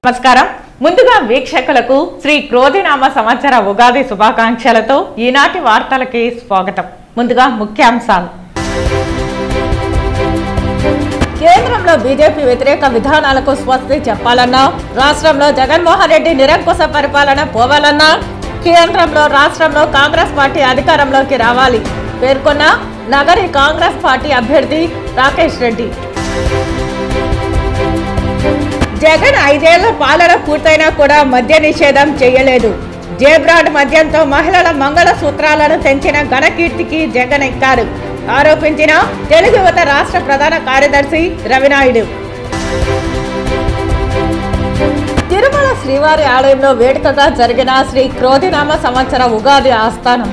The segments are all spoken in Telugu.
నమస్కారం. ముందుగా వీక్షకులకు శ్రీ క్రోధినామ సంవత్సర ఉగాది శుభాకాంక్షలతో ఈనాటి వార్తలకి స్వాగతం. ముందుగా ముఖ్యాంశాలు. కేంద్రంలో బీజేపీ వ్యతిరేక విధానాలకు స్వస్తి చెప్పాలన్నా, రాష్ట్రంలో జగన్మోహన్ రెడ్డి నిరంకుశ పరిపాలన పోవాలన్నా, కేంద్రంలో రాష్ట్రంలో కాంగ్రెస్ పార్టీ అధికారంలోకి రావాలి పేర్కొన్న నగరి కాంగ్రెస్ పార్టీ అభ్యర్థి రాకేష్ రెడ్డి. జగన్ 5 ఏళ్ల పాలన పూర్తయినా కూడా మద్య నిషేధం చేయలేదు. జేబ్రాండ్ మద్యంతో మహిళల మంగళ సూత్రాలను తెంచిన ఘనకీర్తికి జగన్ ఎక్కారు ఆరోపించిన తెలుగు యువత రాష్ట్ర ప్రధాన కార్యదర్శి రవినాయుడు. తిరుమల శ్రీవారి ఆలయంలో వేడుకగా జరిగిన శ్రీ క్రోధినామ సంవత్సర ఉగాది ఆస్థానం.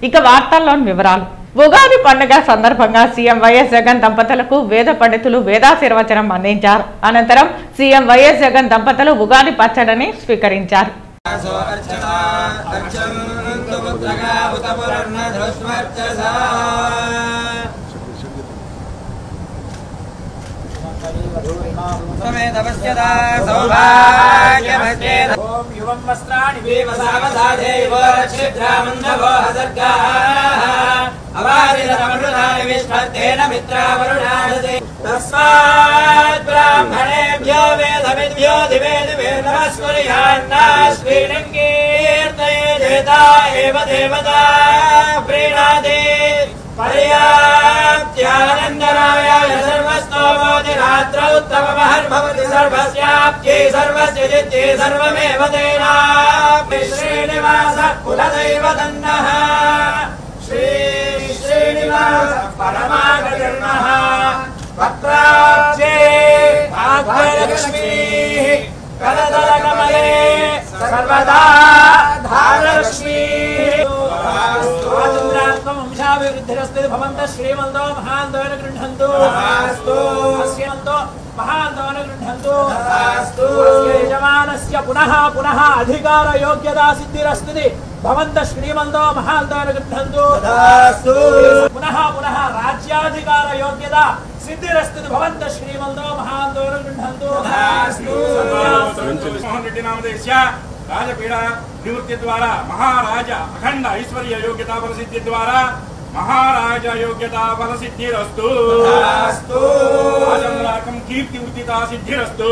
ఇక వార్తల్లోని వివరాలు. ఉగాది పండుగ సందర్భంగా సీఎం వైఎస్ జగన్ దంపతులకు వేద పండితులు వేదాశీర్వచనం అందించారు. అనంతరం సీఎం వైఎస్ జగన్ దంపతులు ఉగాది పచ్చడిని స్వీకరించారు. ब्राह्मणेभ्यो वेदविद्भ्यो दिवे दिवे नमस्कुर्यान्ना श्रीरङ्गीर्तये देता एव देवता प्रीणादे पर्याप्त्यानन्दराय सर्वस्तोमोति रात्रौ उत्तममहर्भवति सर्वस्याप्त्यै सर्वस्य जित्यै सर्वमेव तेना श्रीनिवासः कुलदैवतन्नः श्रीनिवास परमागतिर्नः वक्त्राब्जे भाग्यलक्ष्मीः करदलकमले सर्वदा धारलक्ष्मीः वंशाभिवृद्धिरस्ति भवन्तः श्रीमन्तो महान्तोन गृह्णन्तु अस्यन्तो महान्तोन गृह्णन्तु यजमानस्य पुनः पुनः अधिकार योग्यता सिद्धिरस्ति भवन्तः श्रीमन्तो महान्तोन गृह्णन्तु पुनः पुनः राज्याधिकार योग्यता सिद्धिरस्ति भवन्तः श्रीमन्तो महान्तोन गृह्णन्तु मोहन रेड्डी नामधेयस्य राजपीड़ा निवृत्ति द्वारा महाराज अखंड ऐश्वर्य योग्यता फल सिद्धि द्वारा महाराज योग्यता फल सिद्धिरस्तु आजन्मलाकं कीर्ति वृत्तिता सिद्धिरस्तु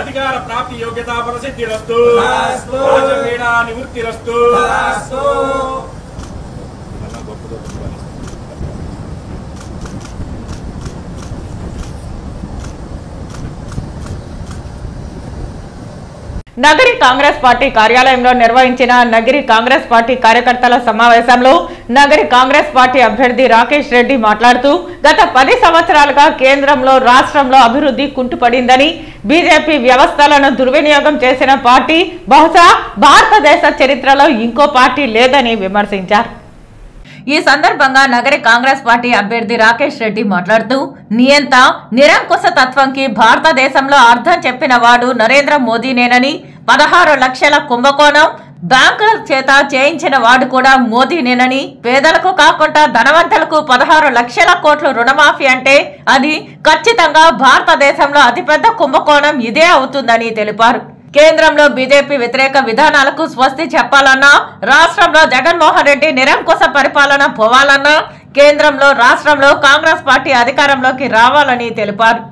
अधिकार प्राप्ति योग्यता फल सिद्धिरस्तु राजपीड़ा निवृत्तिरस्तु. నగరి కాంగ్రెస్ పార్టీ కార్యాలయంలో నిర్వహించిన నగరి కాంగ్రెస్ పార్టీ కార్యకర్తల సమావేశంలో నగరి కాంగ్రెస్ పార్టీ అభ్యర్థి రాకేష్ రెడ్డి మాట్లాడుతూ గత 10 సంవత్సరాలుగా కేంద్రంలో రాష్ట్రంలో అభివృద్ధి కుంటుపడిందని, బీజేపీ వ్యవస్థలను దుర్వినియోగం చేసిన పార్టీ బహుశా భారతదేశ చరిత్రలో ఇంకో పార్టీ లేదని విమర్శించారు. ఈ సందర్భంగా నగరి కాంగ్రెస్ పార్టీ అభ్యర్థి రాకేష్ రెడ్డి మాట్లాడుతూ నియంత నిరంకుశ తత్వంకి భారతదేశంలో అర్థం చెప్పిన వాడు నరేంద్ర మోదీనేనని, 16 లక్షల కుంభకోణం బ్యాంకుల చేత చేయించిన వాడు కూడా మోదీనేనని, పేదలకు కాకుండా ధనవంతులకు 16 లక్షల కోట్ల రుణమాఫీ అంటే అది ఖచ్చితంగా భారతదేశంలో అతిపెద్ద కుంభకోణం ఇదే అవుతుందని తెలిపారు. కేంద్రంలో బీజేపీ వ్యతిరేక విధానాలకు స్వస్తి చెప్పాలన్నా, రాష్ట్రంలో జగన్మోహన్ రెడ్డి నిరంకుశ పరిపాలన పోవాలన్నా, కేంద్రంలో రాష్ట్రంలో కాంగ్రెస్ పార్టీ అధికారంలోకి రావాలని తెలిపారు.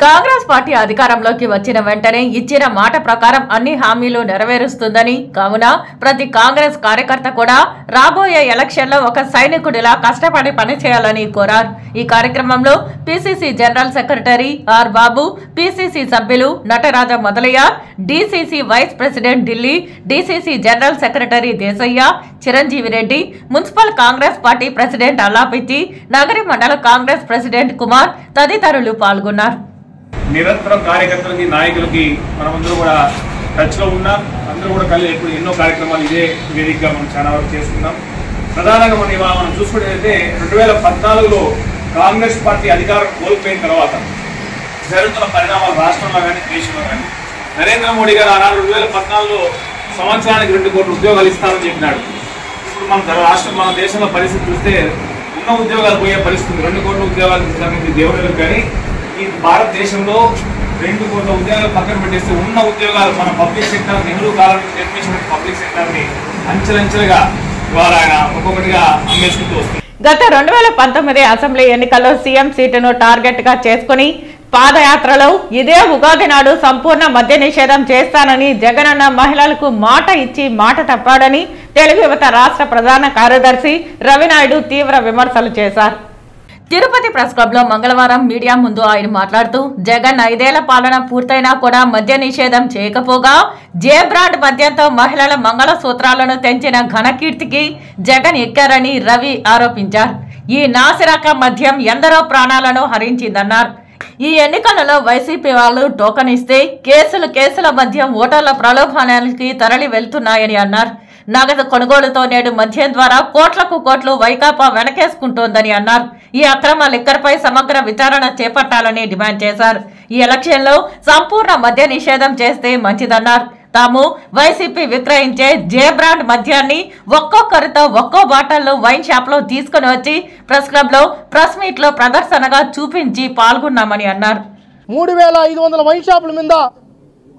కాంగ్రెస్ పార్టీ అధికారంలోకి వచ్చిన వెంటనే ఇచ్చిన మాట ప్రకారం అన్ని హామీలు నెరవేరుస్తుందని, కావున ప్రతి కాంగ్రెస్ కార్యకర్త కూడా రాబోయే ఎలక్షన్లో ఒక సైనికుడిలా కష్టపడి పనిచేయాలని కోరారు. ఈ కార్యక్రమంలో PCC general secretary R Babu, PCC సభ్యులు Nataraja Modalayya, DCC vice president Delhi, DCC general secretary Desayya, Chiranjeevi Reddy, municipal Congress party president Allapichi, Nagari mandal Congress president Kumar తదితరులు పాల్గొన్నారు. నిరంతరం కార్యకర్తలకి నాయకులకి మనమందరూ కూడా టచ్ లో ఉన్నాం. అందరూ కూడా కలిసి ఇప్పుడు ఎన్నో కార్యక్రమాలు ఇదే వేదికగా మనం చాలా వరకు చేస్తున్నాం. ప్రధానంగా మనం చూసుకునేదైతే 2014లో కాంగ్రెస్ పార్టీ అధికారం కోల్పోయిన తర్వాత జరుగుతున్న పరిణామాలు రాష్ట్రంలో కానీ దేశంలో కానీ, నరేంద్ర మోడీ గారు ఆనాడు 2014లో సంవత్సరానికి 2 కోట్ల ఉద్యోగాలు ఇస్తామని చెప్పినాడు. ఇప్పుడు మన రాష్ట్రం మన దేశంలో పరిస్థితి చూస్తే ఉన్న ఉద్యోగాలు పోయే పరిస్థితి. 2 కోట్ల ఉద్యోగాలకు సంబంధించి దేవుడు కానీ ఈ భారతదేశంలో 2 కోట్ల ఉద్యోగాలు పక్కన పెట్టేస్తే ఉన్న ఉద్యోగాలు మన పబ్లిక్ సెక్టర్ నెహ్రూ కాలం నిర్మించిన పబ్లిక్ సెక్టర్ని అంచెలంచెలుగా ఇవాళ ఆయన ఒక్కొక్కటిగా అమ్మేసుకుంటూ వస్తుంది. గత 2019 అసెంబ్లీ ఎన్నికల్లో సీఎం సీటును టార్గెట్ గా చేసుకుని పాదయాత్రలో ఇదే ఉగాది నాడు సంపూర్ణ మద్య నిషేధం చేస్తానని జగనన్న మహిళలకు మాట ఇచ్చి మాట తప్పాడని తెలుగు యువత రాష్ట్ర ప్రధాన కార్యదర్శి రవినాయుడు తీవ్ర విమర్శలు చేశారు. తిరుపతి ప్రెస్ క్లబ్ లో మంగళవారం మీడియా ముందు ఆయన మాట్లాడుతూ జగన్ 5 ఏళ్ల పాలన పూర్తయినా కూడా మద్య నిషేధం చేయకపోగా జే బ్రాండ్ మద్యంతో మహిళల మంగళ సూత్రాలను తెంచిన ఘనకీర్తికి జగన్ ఎక్కారని రవి ఆరోపించారు. ఈ నాసిరక మద్యం ఎందరో ప్రాణాలను హరించిందన్నారు. ఈ ఎన్నికలలో వైసీపీ వాళ్ళు టోకన్ ఇస్తే కేసుల మద్యం ఓటర్ల ప్రలోభానాలకి తరలి వెళ్తున్నాయని అన్నారు. నగదు కొనుగోలుతో నేడు మద్యం ద్వారా కోట్లకు కోట్లు వైకాపా వెనకేసుకుంటోందని అన్నారు. ఈ అక్రమ లిక్కర్పై సమగ్ర విచారణ చేపట్టాలని డిమాండ్ చేశారు. ఈ ఎలక్షన్లో సంపూర్ణ మద్య నిషేధం చేస్తే మంచిదన్నారు. తాము వైసీపీ విక్రయించే జే బ్రాండ్ మద్యాన్ని ఒక్కొక్కరితో ఒక్కో బాటల్లో వైన్ షాప్ లో తీసుకుని వచ్చి ప్రెస్ క్లబ్ లో ప్రెస్ మీట్ లో ప్రదర్శనగా చూపించి పాల్గొన్నామని అన్నారు. 3500 వైన్ షాపుల మీద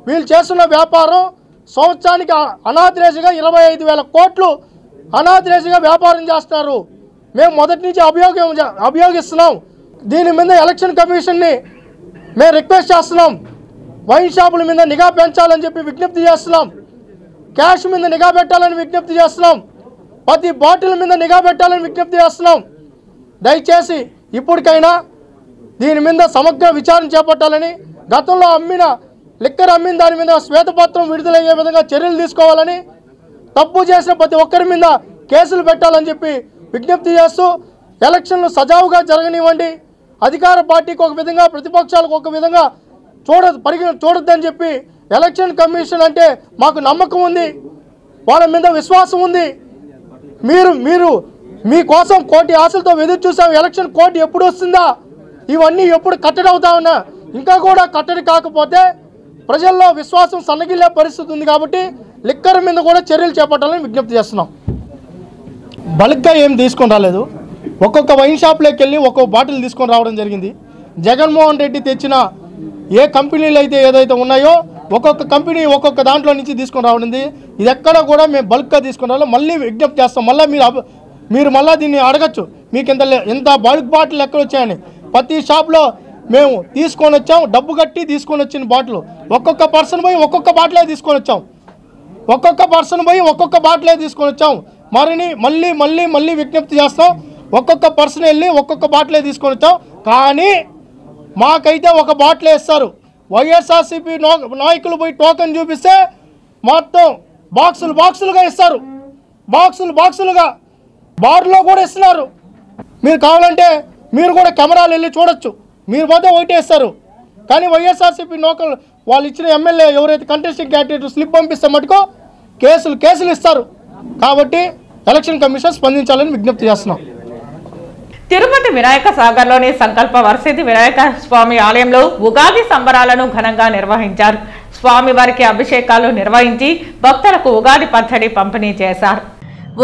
వీళ్ళు చేస్తున్న వ్యాపారం సంవత్సరానికి అనాథరేజ్గా 25,000 కోట్లు అనాథరేజ్గా వ్యాపారం చేస్తారు. మేము మొదటి నుంచి అభియోగిస్తున్నాం. దీని మీద ఎలక్షన్ కమిషన్ని మేము రిక్వెస్ట్ చేస్తున్నాం. వైన్ షాపుల మీద నిఘా పెంచాలని చెప్పి విజ్ఞప్తి చేస్తున్నాం. క్యాష్ మీద నిఘా పెట్టాలని విజ్ఞప్తి చేస్తున్నాం. ప్రతి బాటిల్ మీద నిఘా పెట్టాలని విజ్ఞప్తి చేస్తున్నాం. దయచేసి ఇప్పటికైనా దీని మీద సమగ్ర విచారణ చేపట్టాలని, గతంలో లిక్కర్ అమ్మిన దాని మీద శ్వేతపత్రం విడుదలయ్యే విధంగా చర్యలు తీసుకోవాలని, తప్పు చేసిన ప్రతి ఒక్కరి మీద కేసులు పెట్టాలని చెప్పి విజ్ఞప్తి చేస్తూ ఎలక్షన్లు సజావుగా జరగనివ్వండి. అధికార పార్టీకి ఒక విధంగా, ప్రతిపక్షాలకు ఒక విధంగా చూడొద్దని చెప్పి ఎలక్షన్ కమిషన్ అంటే మాకు నమ్మకం ఉంది, వాళ్ళ మీద విశ్వాసం ఉంది. మీరు మీకోసం కోటి ఆశలతో ఎదురు చూసాం. ఎలక్షన్ కోటి ఎప్పుడు వస్తుందా, ఇవన్నీ ఎప్పుడు కట్టడి అవుతా ఉన్నా, ఇంకా కూడా కట్టడి కాకపోతే ప్రజల్లో విశ్వాసం సన్నగిల్లే పరిస్థితి ఉంది. కాబట్టి లిక్కర్ మీద కూడా చర్యలు చేపట్టాలని విజ్ఞప్తి చేస్తున్నాం. బల్క్గా ఏం తీసుకొని రాలేదు. ఒక్కొక్క వైన్ షాప్లోకి వెళ్ళి ఒక్కొక్క బాటిల్ తీసుకొని రావడం జరిగింది. జగన్మోహన్ రెడ్డి తెచ్చిన ఏ కంపెనీలు అయితే ఏదైతే ఉన్నాయో ఒక్కొక్క కంపెనీ ఒక్కొక్క దాంట్లో నుంచి తీసుకొని రావడింది. ఇది ఎక్కడ కూడా మేము బల్క్గా తీసుకొని రావాలి. మళ్ళీ విజ్ఞప్తి చేస్తాం. మళ్ళీ మీరు మళ్ళీ దీన్ని అడగచ్చు, మీకు ఎంత బల్క్ బాటిల్ ఎక్కడ వచ్చాయని. ప్రతి షాప్లో మేము తీసుకొని వచ్చాం. డబ్బు కట్టి తీసుకొని వచ్చిన బాటిల్ ఒక్కొక్క పర్సన్ పోయి ఒక్కొక్క బాటిలే తీసుకొని వచ్చాం. మళ్ళీ విజ్ఞప్తి చేస్తాం. ఒక్కొక్క పర్సన్ వెళ్ళి ఒక్కొక్క బాటిలే తీసుకొని వచ్చాం. కానీ మాకైతే ఒక బాటిలే ఇస్తారు. వైఎస్ఆర్సీపీ నాయకులు పోయి టోకెన్ చూపిస్తే మొత్తం బాక్సులుగా ఇస్తారు. బాక్సులుగా బార్లో కూడా ఇస్తున్నారు. మీరు కావాలంటే మీరు కూడా కెమెరాలు వెళ్ళి చూడొచ్చు. మీరు పోతే ఒకటే ఇస్తారు. కానీ వైఎస్ఆర్సీపీ నోకలు వాళ్ళు ఇచ్చిన ఎమ్మెల్యే ఎవరైతే కంటెస్టింగ్ క్యాండిడేట్ స్లిప్ పంపిస్తే మటుకు కేసులు ఇస్తారు. కాబట్టి ఎలక్షన్ కమిషన్ స్పందించాలని విజ్ఞప్తి చేస్తున్నాం. తిరుపతి వినాయక సాగర్లోని సంకల్ప వరసిద్ధి వినాయక స్వామి ఆలయంలో ఉగాది సంబరాలను ఘనంగా నిర్వహించారు. స్వామివారికి అభిషేకాలు నిర్వహించి భక్తులకు ఉగాది పచ్చడి పంపిణీ చేశారు.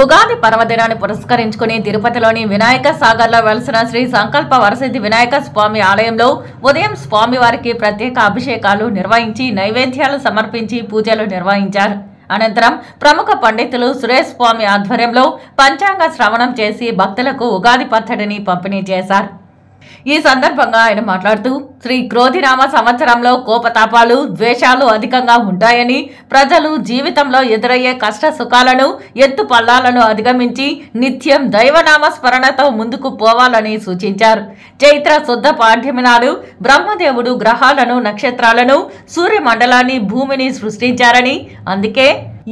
ఉగాది పర్వదినాన్ని పురస్కరించుకుని తిరుపతిలోని వినాయక సాగర్ లో వెలిసిన శ్రీ సంకల్ప వరసిద్ధి వినాయక స్వామి ఆలయంలో ఉదయం స్వామివారికి ప్రత్యేక అభిషేకాలు నిర్వహించి నైవేద్యాలు సమర్పించి పూజలు నిర్వహించారు. అనంతరం ప్రముఖ పండితులు సురేష్ స్వామి ఆధ్వర్యంలో పంచాంగ శ్రవణం చేసి భక్తులకు ఉగాది పచ్చడిని పంపిణీ చేశారు. ఈ సందర్భంగా ఆయన మాట్లాడుతూ శ్రీ క్రోధినామ సంవత్సరంలో కోపతాపాలు, ద్వేషాలు అధికంగా ఉంటాయని, ప్రజలు జీవితంలో ఎదురయ్యే కష్ట సుఖాలను, ఎత్తు పల్లాలను అధిగమించి నిత్యం దైవనామ స్మరణతో ముందుకు పోవాలని సూచించారు. చైత్ర శుద్ధ పాడ్యమి నాడు బ్రహ్మదేవుడు గ్రహాలను, నక్షత్రాలను, సూర్యమండలాన్ని, భూమిని సృష్టించారని, అందుకే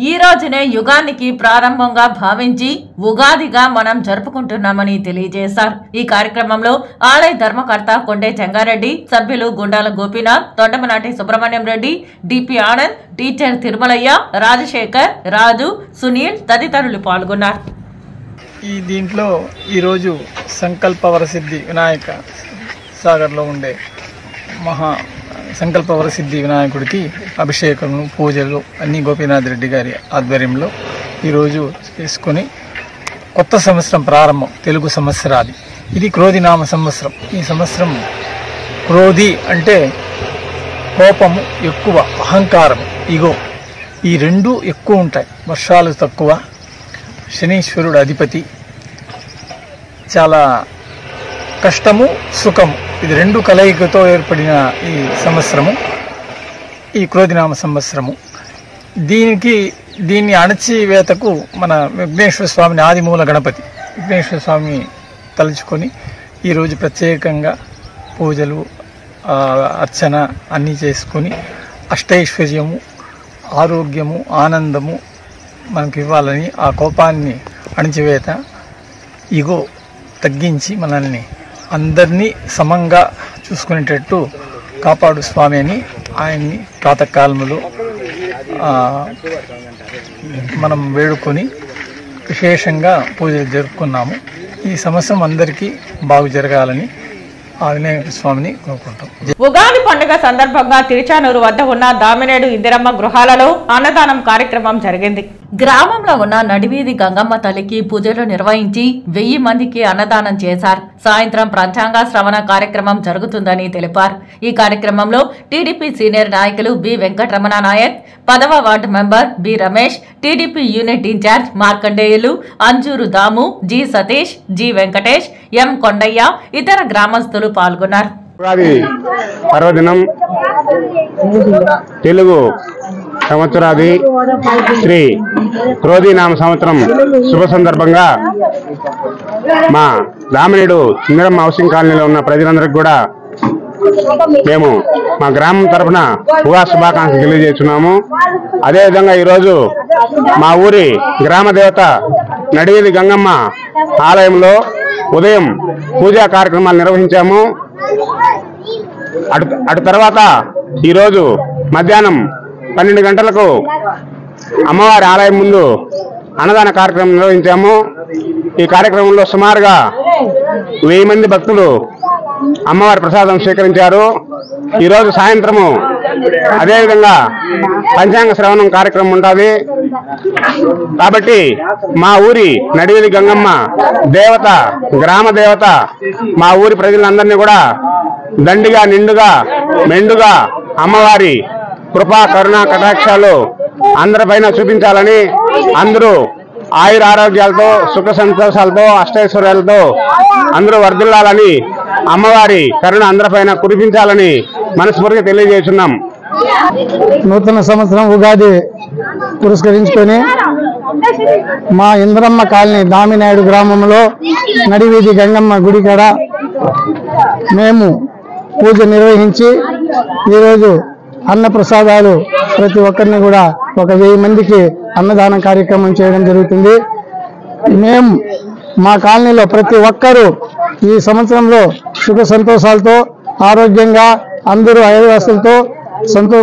ఈ రోజునే యుగానికి ప్రారంభంగా భావించి ఉగాదిగా మనం జరుపుకుంటున్నామని తెలియజేశారు. ఈ కార్యక్రమంలో ఆలయ ధర్మకర్త కొండే చెంగారెడ్డి, సభ్యులు గుండాల గోపీనాథ్, తొండమనాటి సుబ్రహ్మణ్యం రెడ్డి, డిపి ఆనంద్, టీచర్ తిరుమలయ్య, రాజశేఖర్, రాజు, సునీల్ తదితరులు పాల్గొన్నారు. దీంట్లో ఈరోజు సంకల్ప వరసిద్ధి వినాయక సాగర్లో ఉండే సంకల్ప వరసిద్ధి వినాయకుడికి అభిషేకం, పూజలు అన్నీ గోపీనాథ్ రెడ్డి గారి ఆధ్వర్యంలో ఈరోజు చేసుకొని కొత్త సంవత్సరం ప్రారంభం. తెలుగు సంవత్సరాది ఇది క్రోధినామ సంవత్సరం. ఈ సంవత్సరం క్రోధి అంటే కోపము ఎక్కువ, అహంకారం, ఇగో, ఈ రెండు ఎక్కువ ఉంటాయి. వర్షాలు తక్కువ, శనీశ్వరుడు అధిపతి, చాలా కష్టము సుఖము, ఇది రెండు కలయికతో ఏర్పడిన ఈ సంవత్సరము, ఈ క్రోధినామ సంవత్సరము. దీన్ని అణచివేతకు మన విఘ్నేశ్వర స్వామిని, ఆదిమూల గణపతి విఘ్నేశ్వర స్వామి తలుచుకొని ఈరోజు ప్రత్యేకంగా పూజలు, అర్చన అన్నీ చేసుకొని అష్టైశ్వర్యము, ఆరోగ్యము, ఆనందము మనకు ఇవ్వాలని, ఆ కోపాన్ని అణచివేత, ఇగో తగ్గించి మనల్ని అందరినీ సమంగా చూసుకునేటట్టు కాపాడు స్వామి అని ఆయన్ని ప్రాతకాలములో మనం వేడుకొని విశేషంగా పూజలు జరుపుకున్నాము. ఈ సంవత్సరం అందరికీ బాగు జరగాలని ఆంజనేయ స్వామిని కోరుకుంటాం. ఉగాది పండుగ సందర్భంగా తిరుచానూరు వద్ద ఉన్న దామినేడు ఇందిరమ్మ గృహాలలో అన్నదానం కార్యక్రమం జరిగింది. గ్రామంలో ఉన్న నడివీధి గంగమ్మ తల్లికి పూజలు నిర్వహించి 1000 మందికి అన్నదానం చేశారు. సాయంత్రం పంచాంగ శ్రవణ కార్యక్రమం జరుగుతుందని తెలిపారు. ఈ కార్యక్రమంలో టీడీపీ సీనియర్ నాయకులు బి వెంకటరమణ నాయక్, 10వ ward member B Ramesh, TDP unit in-charge Markandeyulu, Anjuru Damu, G Satish, G Venkatesh, M Kondaiah, ఇతర గ్రామస్తులు పాల్గొన్నారు. పర్వదినం తెలుగు సంవత్సరాది శ్రీ క్రోధినామ సంవత్సరం శుభ సందర్భంగా మా దామినేడు ఇందిరమ్మ హౌసింగ్ కాలనీలో ఉన్న ప్రజలందరికీ కూడా మేము మా గ్రామం తరఫున ఉగాది శుభాకాంక్షలు తెలియజేస్తున్నాము. అదేవిధంగా ఈరోజు మా ఊరి గ్రామ దేవత నడివీధి గంగమ్మ ఆలయంలో ఉదయం పూజా కార్యక్రమాలు నిర్వహించాము. అటు తర్వాత ఈరోజు మధ్యాహ్నం 12 గంటలకు అమ్మవారి ఆలయం ముందు అన్నదాన కార్యక్రమం నిర్వహించాము. ఈ కార్యక్రమంలో సుమారుగా 1000 మంది భక్తులు అమ్మవారి ప్రసాదం స్వీకరించారు. ఈరోజు సాయంత్రము అదేవిధంగా పంచాంగ శ్రవణం కార్యక్రమం ఉంటుంది. కాబట్టి మా ఊరి నడివీధి గంగమ్మ దేవత, గ్రామ దేవత మా ఊరి ప్రజలందరినీ కూడా దండిగా, నిండుగా, మెండుగా అమ్మవారి కృపా, కరుణ, కటాక్షాలు అందరిపైన చూపించాలని, అందరూ ఆయుర ఆరోగ్యాలతో, సుఖ సంతోషాలతో, అష్టైశ్వర్యాలతో అందరూ వర్ధిల్లాలని, అమ్మవారి కరుణ అందరిపైన కురిపించాలని మనస్ఫూర్తిగా తెలియజేస్తున్నాం. నూతన సంవత్సరం ఉగాది పురస్కరించుకొని మా ఇంద్రమ్మ కాలనీ దామినాయుడు గ్రామంలో నడివీధి గంగమ్మ గుడి కాడ మేము పూజ నిర్వహించి ఈరోజు అన్న ప్రసాదాలు ప్రతి ఒక్కరిని కూడా 1000 మందికి అన్నదానం కార్యక్రమం చేయడం జరుగుతుంది. మేము మా కాలనీలో ప్రతి ఒక్కరూ ఈ సంవత్సరంలో సుఖ సంతోషాలతో, ఆరోగ్యంగా, అందరూ ఆయుర్వేస్తులతో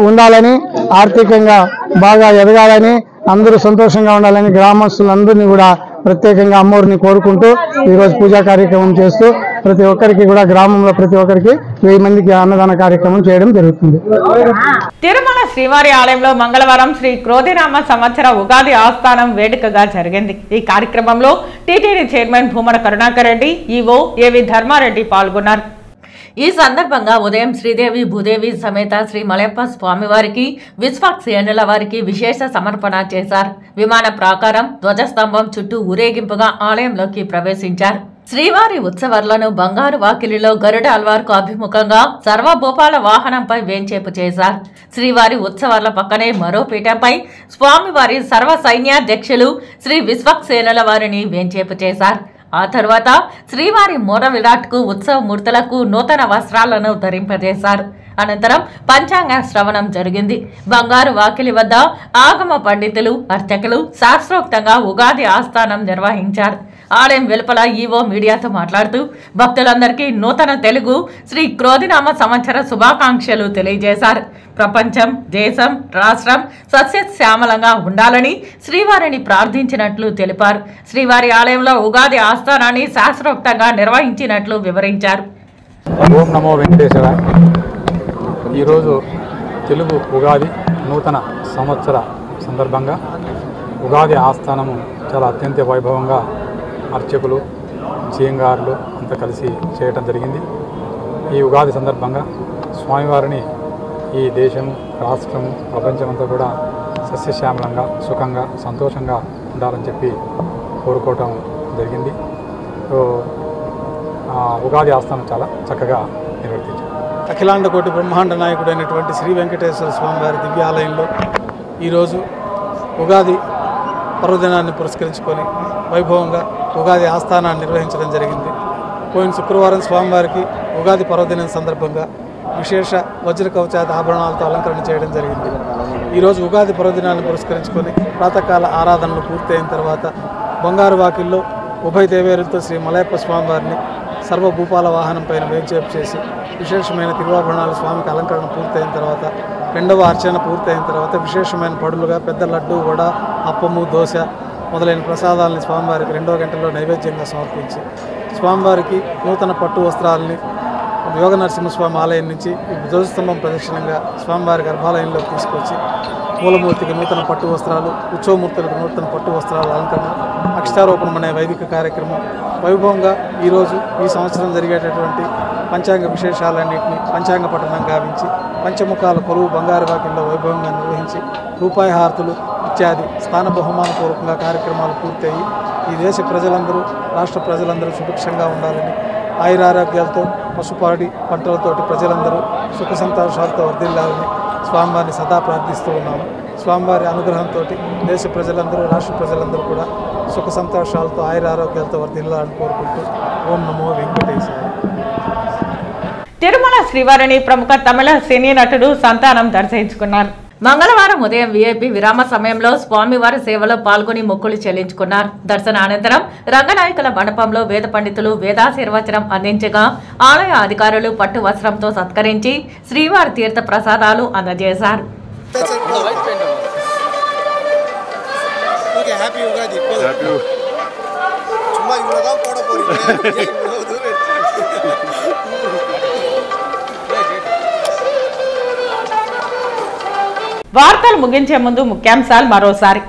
ఉండాలని, ఆర్థికంగా బాగా ఎదగాలని, అందరూ సంతోషంగా ఉండాలని గ్రామస్తులందరినీ కూడా ప్రత్యేకంగా అమ్మవారిని కోరుకుంటూ ఈరోజు పూజా కార్యక్రమం చేస్తూ ప్రతి ఒక్కరికి కూడా గ్రామంలో ప్రతి ఒక్కరికి 1000 మందికి అన్నదాన కార్యక్రమం చేయడం జరుగుతుంది. తిరుమల శ్రీవారి ఆలయంలో మంగళవారం శ్రీ క్రోధినామ సంవత్సర ఉగాది ఆస్థానం వేడుకగా జరిగింది. ఈ కార్యక్రమంలో TTD chairman Bhumana Karunakar Reddy, EO AV Dharma Reddy పాల్గొన్నారు. ఈ సందర్భంగా ఉదయం శ్రీదేవి భూదేవి సమేత శ్రీ మలయప్ప స్వామివారికి, విశ్వక్సేనుల వారికి విశేష సమర్పణ చేశారు. విమాన ప్రాకారం, ధ్వజస్తంభం చుట్టూ ఊరేగింపుగా ఆలయంలోకి ప్రవేశించారు. శ్రీవారి ఉత్సవాలను బంగారు వాకిలిలో గరుడ అల్వార్కు అభిముఖంగా సర్వభూపాల వాహనంపై వేంచేపు చేశారు. శ్రీవారి ఉత్సవాల పక్కనే మరో పీఠంపై స్వామివారి సర్వ సైన్యాధ్యక్షులు శ్రీ విశ్వక్సేనుల వారిని వేంచేపు చేశారు. ఆ తర్వాత శ్రీవారి మూల విరాట్కు ఉత్సవ మూర్తులకు నూతన వస్త్రాలను ధరింపజేశారు. అనంతరం పంచాంగ శ్రవణం జరిగింది. బంగారు వాకిలి వద్ద ఆగమ పండితులు, అర్చకులు శాస్త్రోక్తంగా ఉగాది ఆస్థానం నిర్వహించారు. ఆలయం వెలుపల ఈవో మీడియాతో మాట్లాడుతూ భక్తులందరికీ నూతన తెలుగు శ్రీ క్రోధినామ సంవత్సర శుభాకాంక్షలు తెలియజేశారు. ప్రపంచం, దేశం, రాష్ట్రం సస్యశ్యామలంగా ఉండాలని శ్రీవారిని ప్రార్థించినట్లు తెలిపారు. శ్రీవారి ఆలయంలో ఉగాది ఆస్థానాన్ని శాస్త్రోక్తంగా నిర్వహించినట్లు వివరించారు. ఓం నమో వెంకటేశ్వర. ఈరోజు తెలుగు ఉగాది నూతన సంవత్సర సందర్భంగా ఉగాది ఆస్థానము చాలా అత్యంత వైభవంగా అర్చకులు, జీఎంగారులు అంతా కలిసి చేయటం జరిగింది. ఈ ఉగాది సందర్భంగా స్వామివారిని ఈ దేశం, రాష్ట్రం, ప్రపంచమంతా కూడా సస్యశ్యామలంగా, సుఖంగా, సంతోషంగా ఉండాలని చెప్పి కోరుకోవటం జరిగింది. సో ఉగాది ఆస్థానం చాలా చక్కగా నిర్వర్తించారు. అఖిలాండ కోటి బ్రహ్మాండ నాయకుడైనటువంటి శ్రీ వెంకటేశ్వర స్వామివారి దివ్యాలయంలో ఈరోజు ఉగాది పర్వదినాన్ని పురస్కరించుకొని వైభవంగా ఉగాది ఆస్థానాన్ని నిర్వహించడం జరిగింది. పోయిన శుక్రవారం స్వామివారికి ఉగాది పర్వదినం సందర్భంగా విశేష వజ్ర కవచాది ఆభరణాలతో అలంకరణ చేయడం జరిగింది. ఈరోజు ఉగాది పర్వదినాన్ని పురస్కరించుకొని ప్రాతకాల ఆరాధనలు పూర్తయిన తర్వాత బంగారు వాకిల్లో ఉభయ దేవేరులతో శ్రీ మలయప్ప స్వామివారిని సర్వభూపాల వాహనం పైన వేంచేపు చేసి విశేషమైన తిరువాభరణాలు స్వామికి అలంకరణ పూర్తయిన తర్వాత రెండవ అర్చన పూర్తయిన తర్వాత విశేషమైన పడులుగా పెద్ద లడ్డు, వడ, అప్పము, దోశ మొదలైన ప్రసాదాలని స్వామివారికి 2వ గంటలో నైవేద్యంగా సమర్పించి స్వామివారికి నూతన పట్టు వస్త్రాలని యోగ నరసింహస్వామి ఆలయం నుంచి ధ్వజస్తంభం ప్రదక్షిణంగా స్వామివారి గర్భాలయంలోకి తీసుకొచ్చి మూలమూర్తికి నూతన పట్టు వస్త్రాలు, ఉత్సవమూర్తులకు నూతన పట్టు వస్త్రాలు అలంకరణ, అక్షతారోపణం అనే వైదిక కార్యక్రమం వైభవంగా ఈరోజు ఈ సంవత్సరం జరిగేటటువంటి పంచాంగ విశేషాలన్నింటినీ పంచాంగ పఠనం గావించి పంచముఖాల కొలువు బంగారు వాకిల్లో వైభవంగా నిర్వహించి రూపాయి హారతులు ఇత్యాది స్థాన బహుమానపూర్వకంగా కార్యక్రమాలు పూర్తయి ఈ దేశ ప్రజలందరూ, రాష్ట్ర ప్రజలందరూ సుభిక్షంగా ఉండాలని, ఆయురారోగ్యాలతో, పశుపాడి పంటలతోటి ప్రజలందరూ సుఖ సంతోషాలతో వర్ధిల్లాలని స్వామివారిని సదా ప్రార్థిస్తూ ఉన్నాము. స్వామివారి అనుగ్రహంతో దేశ ప్రజలందరూ, రాష్ట్ర ప్రజలందరూ కూడా సుఖ సంతోషాలతో ఆయురారోగ్యాలతో వర్ధిల్లాలని కోరుకుంటూ ఓం నమో వెంకటేశాయ. తిరుమల శ్రీవారిని ప్రముఖ తమిళ సినీ నటుడు సంతానం దర్శించుకున్నారు. మంగళవారం ఉదయం వీఐపీ విరామ సమయంలో స్వామివారి సేవలో పాల్గొని మొక్కులు చెల్లించుకున్నారు. దర్శన అనంతరం రంగనాయకుల మండపంలో వేద పండితులు వేదాశీర్వచనం అందించగా ఆలయ అధికారులు పట్టు వస్త్రంతో సత్కరించి శ్రీవారి తీర్థ ప్రసాదాలు అందజేశారు. వార్తలు ముగించే ముందు ముఖ్యాంశాలు మరోసారి.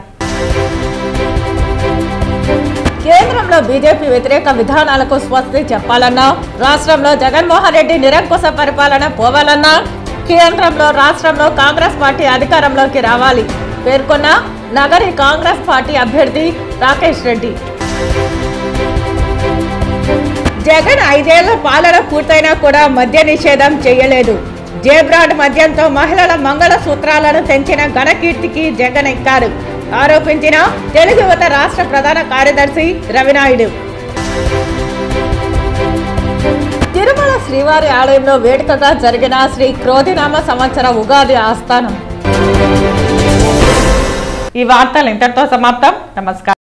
కేంద్రంలో బీజేపీ వ్యతిరేక విధానాలకు స్వస్తి చెప్పాలన్నా, రాష్ట్రంలో జగన్మోహన్ రెడ్డి నిరంకుశ పరిపాలన పోవాలన్నా, కేంద్రంలో రాష్ట్రంలో కాంగ్రెస్ పార్టీ అధికారంలోకి రావాలి పేర్కొన్న నగరి కాంగ్రెస్ పార్టీ అభ్యర్థి రాకేష్ రెడ్డి. జగన్ 5 ఏళ్ల పాలన పూర్తయినా కూడా మద్య నిషేధం చేయలేదు. జేబ్రాడ్ మద్యంతో మహిళల మంగళ సూత్రాలను తెంచిన ఘనకీర్తికి జగన్ ఎక్కారు ఆరోపించిన తెలుగు యువత రాష్ట్ర ప్రధాన కార్యదర్శి రవినాయుడు. తిరుమల శ్రీవారి ఆలయంలో వేడుకగా జరిగిన శ్రీ క్రోధినామ సంవత్సర ఉగాది ఆస్థానం. ఈ వార్తలు ఇంతటితో సమాప్తం. నమస్కారం.